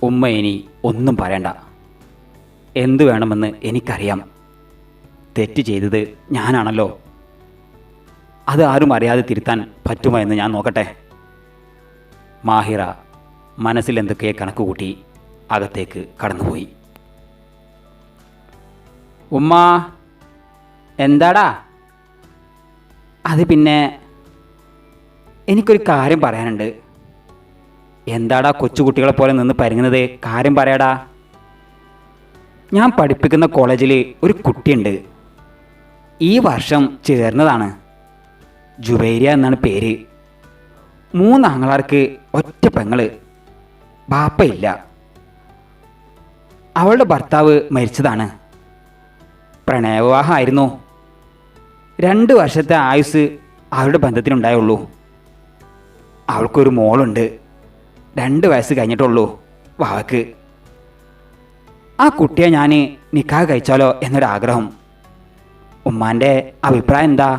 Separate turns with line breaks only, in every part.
ഉമ്മ ഇനി ഒന്നും പറയണ്ട. എന്തു വേണമെന്ന് എനിക്കറിയാം. തെറ്റ് ചെയ്തത് ഞാനാണല്ലോ. അത് ആരും അറിയാതെ തിരുത്താൻ പറ്റുമോ എന്ന് ഞാൻ നോക്കട്ടെ. മാഹിറ മനസ്സിൽ എന്തൊക്കെ കണക്ക് കൂട്ടി അകത്തേക്ക് കടന്നുപോയി. ഉമ്മ, എന്താടാ? അത് പിന്നെ എനിക്കൊരു കാര്യം പറയാനുണ്ട്. എന്താടാ കൊച്ചുകുട്ടികളെ പോലെ നിന്ന് പരുങ്ങുന്നത്? കാര്യം പറയാടാ. ഞാൻ പഠിപ്പിക്കുന്ന കോളേജിൽ ഒരു കുട്ടിയുണ്ട്. ഈ വർഷം ചേർന്നതാണ്. ജുബൈരിയ എന്നാണ് പേര്. 3 ആങ്ങളാർക്ക് ഒറ്റ പെങ്ങള്. ബാപ്പയില്ല. അവളുടെ ഭർത്താവ് മരിച്ചതാണ്. പ്രണയവിവാഹമായിരുന്നു. 2 വർഷത്തെ ആയുസ് അവളുടെ ബന്ധത്തിനുണ്ടായുള്ളൂ. അവൾക്കൊരു മോളുണ്ട്. 2 വയസ്സ് കഴിഞ്ഞിട്ടുള്ളൂ വാവക്ക്. ആ കുട്ടിയെ ഞാൻ നിക്കാഹ് കഴിച്ചാലോ എന്നൊരാഗ്രഹം. ഉമ്മാൻ്റെ അഭിപ്രായം എന്താ?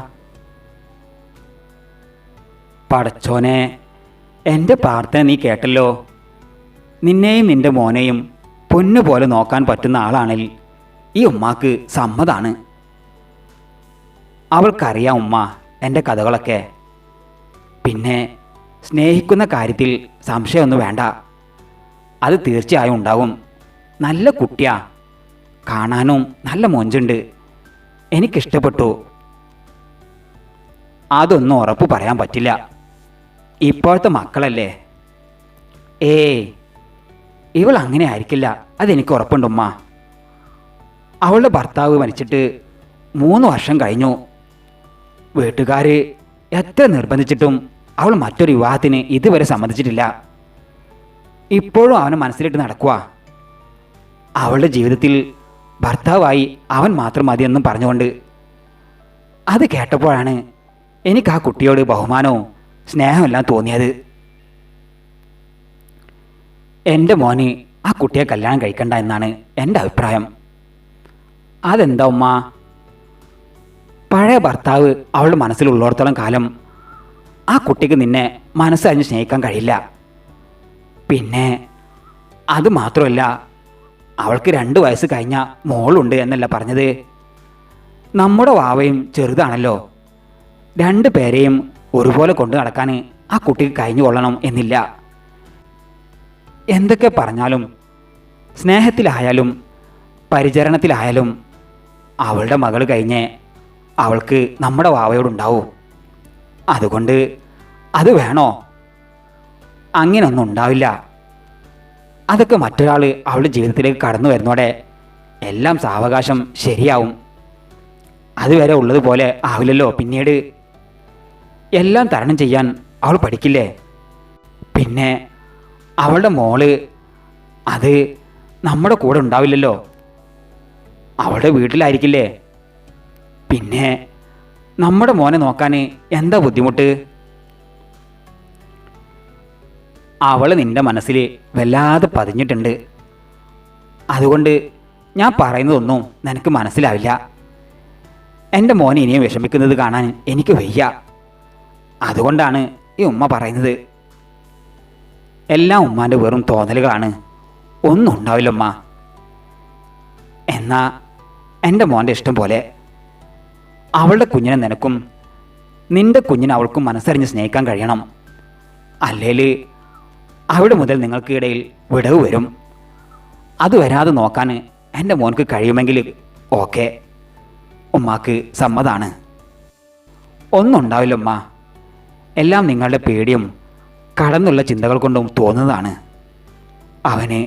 പടച്ചോനെ, എൻ്റെ പ്രാർത്ഥന നീ കേട്ടല്ലോ. നിന്നെയും നിൻ്റെ മോനെയും പൊന്നുപോലെ നോക്കാൻ പറ്റുന്ന ആളാണെങ്കിൽ ഈ ഉമ്മാക്ക് സമ്മതാണ്. അവൾക്കറിയാം ഉമ്മ എൻ്റെ കഥകളൊക്കെ. പിന്നെ സ്നേഹിക്കുന്ന കാര്യത്തിൽ സംശയമൊന്നും വേണ്ട. അത് തീർച്ചയായും ഉണ്ടാവും. നല്ല കുട്ടിയാ. കാണാനും നല്ല മൊഞ്ചുണ്ട്. എനിക്കിഷ്ടപ്പെട്ടു. അതൊന്നും ഉറപ്പ് പറയാൻ പറ്റില്ല. ഇപ്പോഴത്തെ മക്കളല്ലേ. ഇവൾ അങ്ങനെ ആയിരിക്കില്ല, അതെനിക്ക് ഉറപ്പുണ്ടുമ്മ. അവളുടെ ഭർത്താവ് മരിച്ചിട്ട് 3 വർഷം കഴിഞ്ഞു. വീട്ടുകാർ എത്ര നിർബന്ധിച്ചിട്ടും അവൾ മറ്റൊരു വിവാഹത്തിന് ഇതുവരെ സമ്മതിച്ചിട്ടില്ല. ഇപ്പോഴും അവനെ മനസ്സിലിട്ട് നടക്കുക. അവളുടെ ജീവിതത്തിൽ ഭർത്താവായി അവൻ മാത്രം മതിയെന്നും പറഞ്ഞുകൊണ്ട്. അത് കേട്ടപ്പോഴാണ് എനിക്ക് ആ കുട്ടിയോട് ബഹുമാനവും സ്നേഹവും എല്ലാം തോന്നിയത്. എൻ്റെ മോന് ആ കുട്ടിയെ കല്യാണം കഴിക്കണ്ട എന്നാണ് എൻ്റെ അഭിപ്രായം. അതെന്താ ഉമ്മ? പഴയ ഭർത്താവ് അവളുടെ മനസ്സിലുള്ളിടത്തോളം കാലം ആ കുട്ടിക്ക് നിന്നെ മനസ്സറിഞ്ഞ് സ്നേഹിക്കാൻ കഴിയില്ല. പിന്നെ അത് മാത്രമല്ല, അവൾക്ക് 2 വയസ്സ് കഴിഞ്ഞ മോളുണ്ട് എന്നല്ല പറഞ്ഞത്. നമ്മുടെ വാവയും ചെറുതാണല്ലോ. 2 പേരെയും ഒരുപോലെ കൊണ്ടു നടക്കാൻ ആ കുട്ടിക്ക് കഴിഞ്ഞു കൊള്ളണം എന്നില്ല. എന്തൊക്കെ പറഞ്ഞാലും സ്നേഹത്തിലായാലും പരിചരണത്തിലായാലും അവളുടെ മകൾ കഴിഞ്ഞ് അവൾക്ക് നമ്മുടെ വാവയോടുണ്ടാവും. അതുകൊണ്ട് അത് വേണോ? അങ്ങനെയൊന്നും ഉണ്ടാവില്ല. അതൊക്കെ മറ്റൊരാൾ അവളുടെ ജീവിതത്തിലേക്ക് കടന്നു വരുന്നോടെ എല്ലാം സാവകാശം ശരിയാവും. അതുവരെ ഉള്ളതുപോലെ ആവില്ലല്ലോ പിന്നീട്. എല്ലാം തരണം ചെയ്യാൻ അവൾ പഠിക്കില്ലേ? പിന്നെ അവളുടെ മോള് അത് നമ്മുടെ കൂടെ ഉണ്ടാവില്ലല്ലോ. അവളുടെ വീട്ടിലായിരിക്കില്ലേ. പിന്നെ നമ്മുടെ മോനെ നോക്കാൻ എന്താ ബുദ്ധിമുട്ട്? അവൾ നിൻ്റെ മനസ്സിൽ വല്ലാതെ പതിഞ്ഞിട്ടുണ്ട്. അതുകൊണ്ട് ഞാൻ പറയുന്നതൊന്നും നിനക്ക് മനസ്സിലാവില്ല. എൻ്റെ മോനെ ഇനിയും വിഷമിക്കുന്നത് കാണാൻ എനിക്ക് വയ്യ. അതുകൊണ്ടാണ് ഈ ഉമ്മ പറയുന്നത്. എല്ലാം ഉമ്മാൻ്റെ വെറും തോന്നലുകളാണ്. ഒന്നും ഉണ്ടാവില്ല ഉമ്മ. എന്നാ എൻ്റെ മോൻ്റെ ഇഷ്ടം പോലെ. അവളുടെ കുഞ്ഞിനെ നിനക്കും നിൻ്റെ കുഞ്ഞിനെ അവൾക്കും മനസ്സറിഞ്ഞ് സ്നേഹിക്കാൻ കഴിയണം. അല്ലെങ്കിൽ അവിടെ മുതൽ നിങ്ങൾക്ക് ഇടയിൽ വിടവ് വരും. അത് വരാതെ നോക്കാൻ എൻ്റെ മോൻക്ക് കഴിയുമെങ്കിൽ ഓക്കെ, ഉമ്മാക്ക് സമ്മതാണ്. ഒന്നും ഉണ്ടാവില്ല ഉമ്മ. എല്ലാം നിങ്ങളുടെ പേടിയും കടന്നുള്ള ചിന്തകൾ കൊണ്ടും തോന്നുന്നതാണ്. അവന്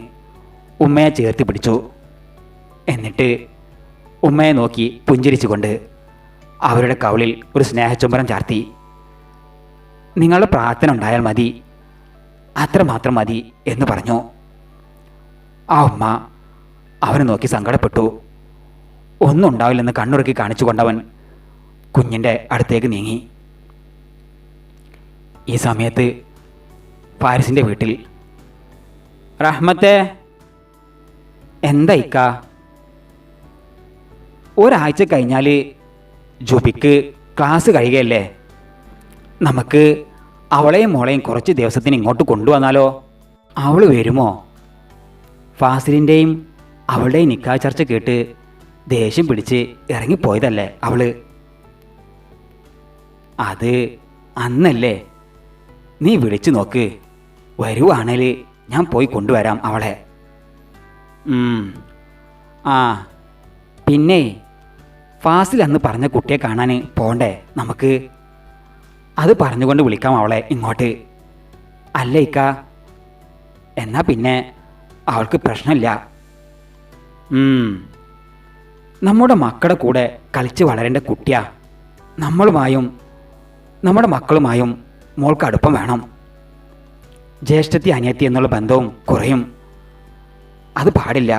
ഉമ്മയെ ചേർത്ത് പിടിച്ചു. എന്നിട്ട് ഉമ്മയെ നോക്കി പുഞ്ചിരിച്ചുകൊണ്ട് അവരുടെ കവിളിൽ ഒരു സ്നേഹചുംബനം ചാർത്തി. നിങ്ങളുടെ പ്രാർത്ഥന ഉണ്ടായാൽ മതി, അത്രമാത്രം മതി എന്ന് പറഞ്ഞു. ആ ഉമ്മ അവനെ നോക്കി സങ്കടപ്പെട്ടു. ഒന്നും ഉണ്ടാവില്ലെന്ന് കണ്ണുറുക്കി കാണിച്ചുകൊണ്ടവൻ കുഞ്ഞിൻ്റെ അടുത്തേക്ക് നീങ്ങി. ഈ സമയത്ത് ഫാരിസിൻ്റെ വീട്ടിൽ റഹ്മത്തെ, എന്താ ഇക്ക? ഒരാഴ്ച കഴിഞ്ഞാൽ ജുബിക്ക് ക്ലാസ് കഴിയുകയല്ലേ. നമുക്ക് അവളെയും മോളെയും കുറച്ച് ദിവസത്തിന് ഇങ്ങോട്ട് കൊണ്ടുവന്നാലോ? അവൾ വരുമോ? ഫാസിലിൻ്റെയും അവളുടെയും നിക്കാഹ് ചർച്ച കേട്ട് ദേഷ്യം പിടിച്ച് ഇറങ്ങിപ്പോയതല്ലേ അവള്? അത് അന്നല്ലേ? നീ വിളിച്ചു നോക്ക്, വരുവാണേൽ ഞാൻ പോയി കൊണ്ടുവരാം അവളെ. ആ പിന്നെ ഫാസിൽ അന്ന് പറഞ്ഞ കുട്ടിയെ കാണാൻ പോണ്ടേ നമുക്ക്? അത് പറഞ്ഞുകൊണ്ട് വിളിക്കാം അവളെ ഇങ്ങോട്ട്, അല്ലേ ഇക്ക? എന്നാ പിന്നെ അവൾക്ക് പ്രശ്നമില്ല. നമ്മുടെ മക്കളുടെ കൂടെ കളിച്ച് വളരേണ്ട കുട്ടിയാ. നമ്മളുമായും നമ്മുടെ മക്കളുമായും മോൾക്ക് അടുപ്പം വേണം. ജ്യേഷ്ഠത്തി അനിയത്തി എന്നുള്ള ബന്ധവും കുറയും. അത് പാടില്ല.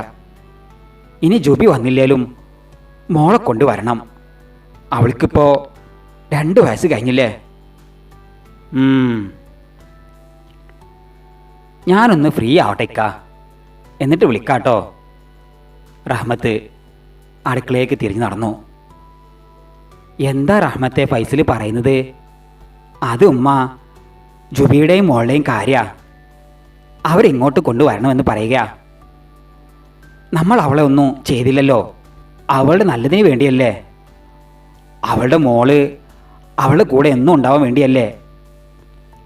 ഇനി ജുബി വന്നില്ലേലും മോളെ കൊണ്ടുവരണം. അവൾക്കിപ്പോൾ 2 വയസ്സ് കഴിഞ്ഞില്ലേ? ഞാനൊന്ന് ഫ്രീ ആവട്ടേക്ക, എന്നിട്ട് വിളിക്കാട്ടോ. റഹ്മത്ത് അടുക്കളയിലേക്ക് തിരിഞ്ഞു നടന്നു. എന്താ റഹ്മത്തെ ഫൈസൽ പറയുന്നത്? അത് ഉമ്മ, ജുബിയുടെയും മോളുടെയും കാര്യ. അവരിങ്ങോട്ട് കൊണ്ടുവരണമെന്ന് പറയുക. നമ്മൾ അവളെ ഒന്നും ചെയ്തില്ലല്ലോ. അവളുടെ നല്ലതിന് വേണ്ടിയല്ലേ. അവളുടെ മോള് അവളുടെ കൂടെ എന്നും ഉണ്ടാവാൻ വേണ്ടിയല്ലേ.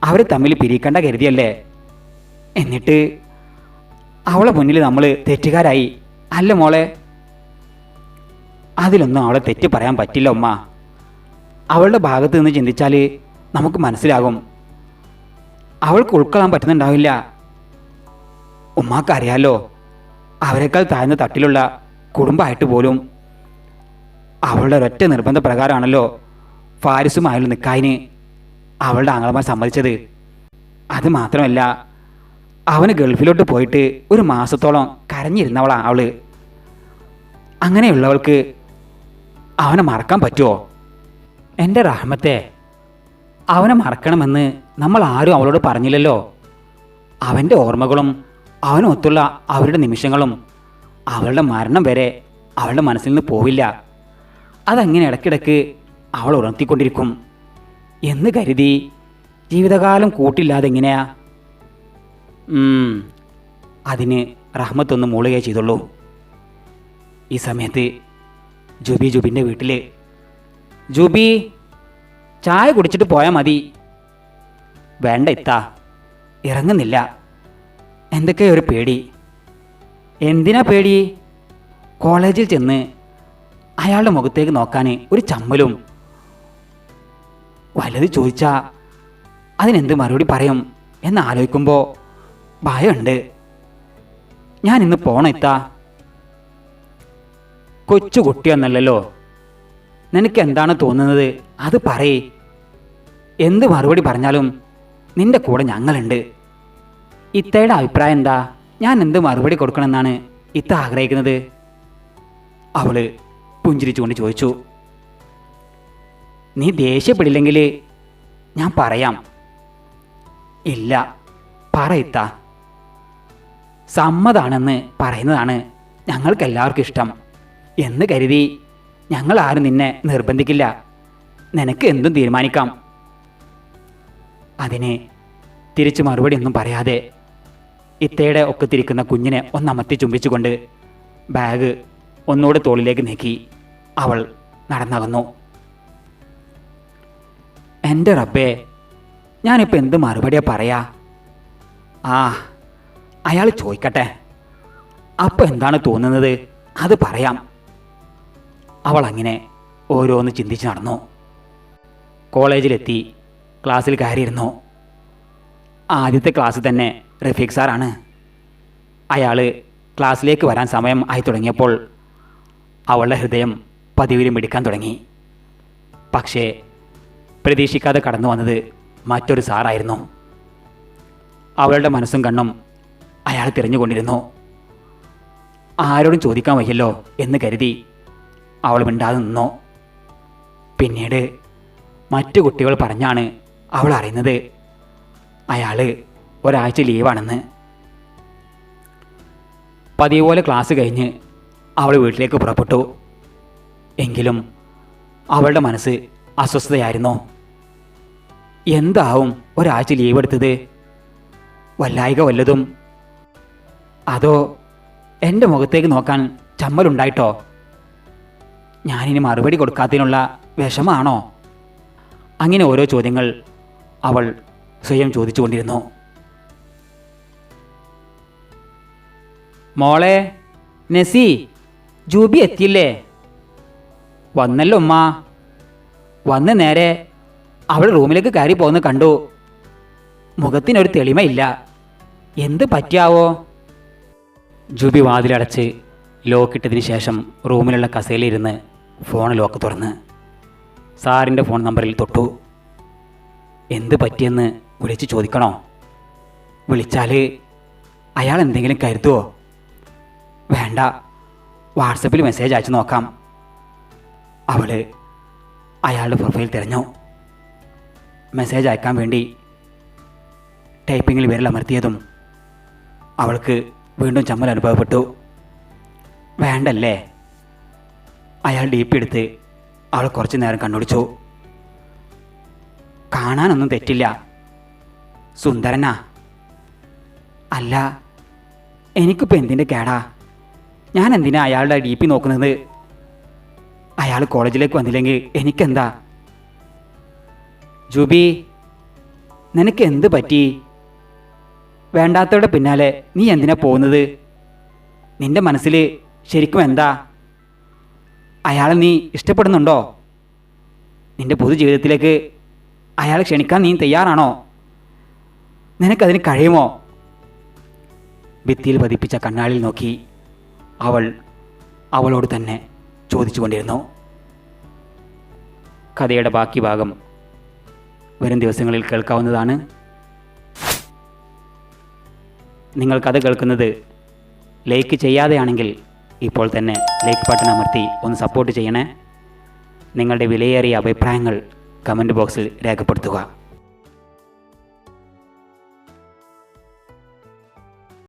അവർ തമ്മിൽ പിരിക്കണ്ട കരുതിയല്ലേ. എന്നിട്ട് അവളെ മുന്നിൽ നമ്മൾ തെറ്റുകാരായി അല്ല മോളെ? അതിലൊന്നും അവളെ തെറ്റ് പറയാൻ പറ്റില്ല ഉമ്മ. അവളുടെ ഭാഗത്ത് നിന്ന് ചിന്തിച്ചാൽ നമുക്ക് മനസ്സിലാകും. അവൾക്ക് ഉൾക്കൊള്ളാൻ പറ്റുന്നുണ്ടാവില്ല. ഉമ്മാക്കറിയാലോ, അവരെക്കാൾ താഴ്ന്ന തട്ടിലുള്ള കുടുംബമായിട്ട് പോലും അവളുടെ ഒരൊറ്റ നിർബന്ധ പ്രകാരമാണല്ലോ ഫാരിസുമായുള്ള നിക്കാഹിന് അവളുടെ ആങ്ങളമാർ സമ്മതിച്ചത്. അത് മാത്രമല്ല, അവന് ഗൾഫിലോട്ട് പോയിട്ട് 1 മാസത്തോളം കരഞ്ഞിരുന്നവളാണ് അവള്. അങ്ങനെയുള്ളവൾക്ക് അവനെ മറക്കാൻ പറ്റുമോ? എൻ്റെ റഹ്മത്തെ, അവനെ മറക്കണമെന്ന് നമ്മൾ ആരും അവളോട് പറഞ്ഞില്ലല്ലോ. അവൻ്റെ ഓർമ്മകളും അവനൊത്തുള്ള അവരുടെ നിമിഷങ്ങളും അവളുടെ മരണം വരെ അവളുടെ മനസ്സിൽ നിന്ന് പോവില്ല. അതങ്ങനെ ഇടയ്ക്കിടയ്ക്ക് അവൾ ഉണർത്തിക്കൊണ്ടിരിക്കും എന്ന് കരുതി ജീവിതകാലം കൂട്ടില്ലാതെ എങ്ങനെയാ? അതിന് റഹ്മത്തൊന്ന് മൂളുകയേ ചെയ്തുള്ളൂ. ഈ സമയത്ത് ജുബിൻ്റെ വീട്ടിൽ, ജുബി ചായ കുടിച്ചിട്ട് പോയാൽ മതി. വേണ്ട ഇത്താ, ഇറങ്ങുന്നില്ല. എന്തൊക്കെയോ ഒരു പേടി. എന്തിനാ പേടി? കോളേജിൽ ചെന്ന് അയാളുടെ മുഖത്തേക്ക് നോക്കാൻ ഒരു ചമ്മലും. വല്ലത് ചോദിച്ചാ അതിനെന്ത് മറുപടി പറയും എന്ന് ആലോചിക്കുമ്പോൾ ഭയമുണ്ട്. ഞാൻ ഇന്ന് പോണം ഇത്താ. കൊച്ചു കുട്ടിയൊന്നല്ലല്ലോ. നിനക്ക് എന്താണ് തോന്നുന്നത് അത് പറയേ. എന്ത് മറുപടി പറഞ്ഞാലും നിന്റെ കൂടെ ഞങ്ങളുണ്ട്. ഇത്തയുടെ അഭിപ്രായം എന്താ? ഞാൻ എന്ത് മറുപടി കൊടുക്കണമെന്നാണ് ഇത്ത ആഗ്രഹിക്കുന്നത്? അവള് പുഞ്ചിരിച്ചുകൊണ്ട് ചോദിച്ചു. നീ ദേഷ്യപ്പെടില്ലെങ്കിൽ ഞാൻ പറയാം. ഇല്ല, പറ ഇത്ത. സമ്മതാണെന്ന് പറയുന്നതാണ് ഞങ്ങൾക്കെല്ലാവർക്കും ഇഷ്ടം എന്ന് കരുതി ഞങ്ങൾ ആരും നിന്നെ നിർബന്ധിക്കില്ല. നിനക്ക് എന്തും തീരുമാനിക്കാം. അതിന് തിരിച്ചു മറുപടി ഒന്നും പറയാതെ ഇത്തയുടെ ഒക്കത്തിരിക്കുന്ന കുഞ്ഞിനെ ഒന്നമർത്തി ചുംബിച്ചുകൊണ്ട് ബാഗ് ഒന്നുകൂടെ തോളിലേക്ക് നീക്കി അവൾ നടന്നകന്നു. എൻ്റെ റബ്ബേ, ഞാനിപ്പോൾ എന്ത് മറുപടിയാ പറയാ? അയാൾ ചോദിക്കട്ടെ. അപ്പോൾ എന്താണ് തോന്നുന്നത് അത് പറയാം. അവൾ അങ്ങനെ ഓരോന്ന് ചിന്തിച്ച് നടന്നു. കോളേജിലെത്തി ക്ലാസ്സിൽ കയറിയിരുന്നു. ആദ്യത്തെ ക്ലാസ് തന്നെ റഫീഖ് സാറാണ്. അയാൾ ക്ലാസ്സിലേക്ക് വരാൻ സമയം ആയി തുടങ്ങിയപ്പോൾ അവളുടെ ഹൃദയം പതിവിലും മിടിക്കാൻ തുടങ്ങി. പക്ഷേ പ്രതീക്ഷിക്കാതെ കടന്നു വന്നത് മറ്റൊരു സാറായിരുന്നു. അവളുടെ മനസ്സും കണ്ണും അയാൾ തിരഞ്ഞുകൊണ്ടിരുന്നു. ആരോടും ചോദിക്കാൻ വയ്യല്ലോ എന്ന് കരുതി അവൾ മിണ്ടാതെ നിന്നു. പിന്നീട് മറ്റു കുട്ടികൾ പറഞ്ഞാണ് അവൾ അറിയുന്നത് അയാൾ ഒരാഴ്ച ലീവാണെന്ന്. പതിവ് പോലെ ക്ലാസ് കഴിഞ്ഞ് അവൾ വീട്ടിലേക്ക് പുറപ്പെട്ടു. എങ്കിലും അവളുടെ മനസ്സ് അസ്വസ്ഥതയായിരുന്നു. എന്താവും ഒരാഴ്ച ലീവ് എടുത്തത്? വല്ലായിക വല്ലതും? അതോ എൻ്റെ മുഖത്തേക്ക് നോക്കാൻ ചമ്മലുണ്ടായിട്ടോ? ഞാനിനി മറുപടി കൊടുക്കാത്തതിനുള്ള വിഷമാണോ? അങ്ങനെ ഓരോ ചോദ്യങ്ങൾ അവൾ സ്വയം ചോദിച്ചുകൊണ്ടിരുന്നു. മോളെ നെസി, ജൂബി എത്തിയില്ലേ? വന്നല്ലോ ഉമ്മ. വന്ന് നേരെ അവൾ റൂമിലേക്ക് കയറി പോകുന്ന കണ്ടു. മുഖത്തിനൊരു തെളിമയില്ല. എന്ത് പറ്റിയാവോ? ജൂബി വാതിലടച്ച് ലോക്കിട്ടതിന് ശേഷം റൂമിലുള്ള കസേലയിരുന്ന് ഫോൺ ലോക്ക് തുറന്ന് സാറിൻ്റെ ഫോൺ നമ്പറിൽ തൊട്ടു. എന്ത് പറ്റിയെന്ന് വിളിച്ച് ചോദിക്കണോ? വിളിച്ചാൽ അയാൾ എന്തെങ്കിലും കരുതുമോ? വേണ്ട, വാട്സപ്പിൽ മെസ്സേജ് അയച്ചു നോക്കാം. അവൾ അയാളുടെ പ്രൊഫൈൽ തിരഞ്ഞു. മെസ്സേജ് അയക്കാൻ വേണ്ടി ടൈപ്പിങ്ങിൽ വിരലമർത്തിയതും അവൾക്ക് വീണ്ടും ചമ്മൽ അനുഭവപ്പെട്ടു. വേണ്ടല്ലേ? അയാൾ DP എടുത്ത് അവൾ കുറച്ചു നേരം കണ്ണുടിച്ചു. കാണാനൊന്നും തെറ്റില്ല, സുന്ദരനാ. അല്ല, എനിക്കിപ്പോൾ എന്തിൻ്റെ കേടാ? ഞാൻ എന്തിനാ അയാളുടെ DP നോക്കുന്നത്? അയാൾ കോളേജിലേക്ക് വന്നില്ലെങ്കിൽ എനിക്കെന്താ? ജൂബി, നിനക്ക് എന്ത് പറ്റി? വേണ്ടാത്തവരുടെ പിന്നാലെ നീ എന്തിനാ പോകുന്നത്? നിന്റെ മനസ്സിൽ ശരിക്കും എന്താ? അയാളെ നീ ഇഷ്ടപ്പെടുന്നുണ്ടോ? നിന്റെ പൊതുജീവിതത്തിലേക്ക് അയാളെ ക്ഷണിക്കാൻ നീ തയ്യാറാണോ? നിനക്കതിന് കഴിയുമോ? ഭിത്തിയിൽ പതിപ്പിച്ച കണ്ണാടിയിൽ നോക്കി അവൾ അവളോട് തന്നെ ചോദിച്ചു കൊണ്ടിരുന്നു. കഥയുടെ ബാക്കി ഭാഗം വരും ദിവസങ്ങളിൽ കേൾക്കാവുന്നതാണ്. നിങ്ങൾ കഥ കേൾക്കുന്നത് ലൈക്ക് ചെയ്യാതെയാണെങ്കിൽ ഇപ്പോൾ തന്നെ ലൈക്ക് ബട്ടൺ അമർത്തി ഒന്ന് സപ്പോർട്ട് ചെയ്യണേ. നിങ്ങളുടെ വിലയേറിയ അഭിപ്രായങ്ങൾ കമൻറ്റ് ബോക്സിൽ രേഖപ്പെടുത്തുക.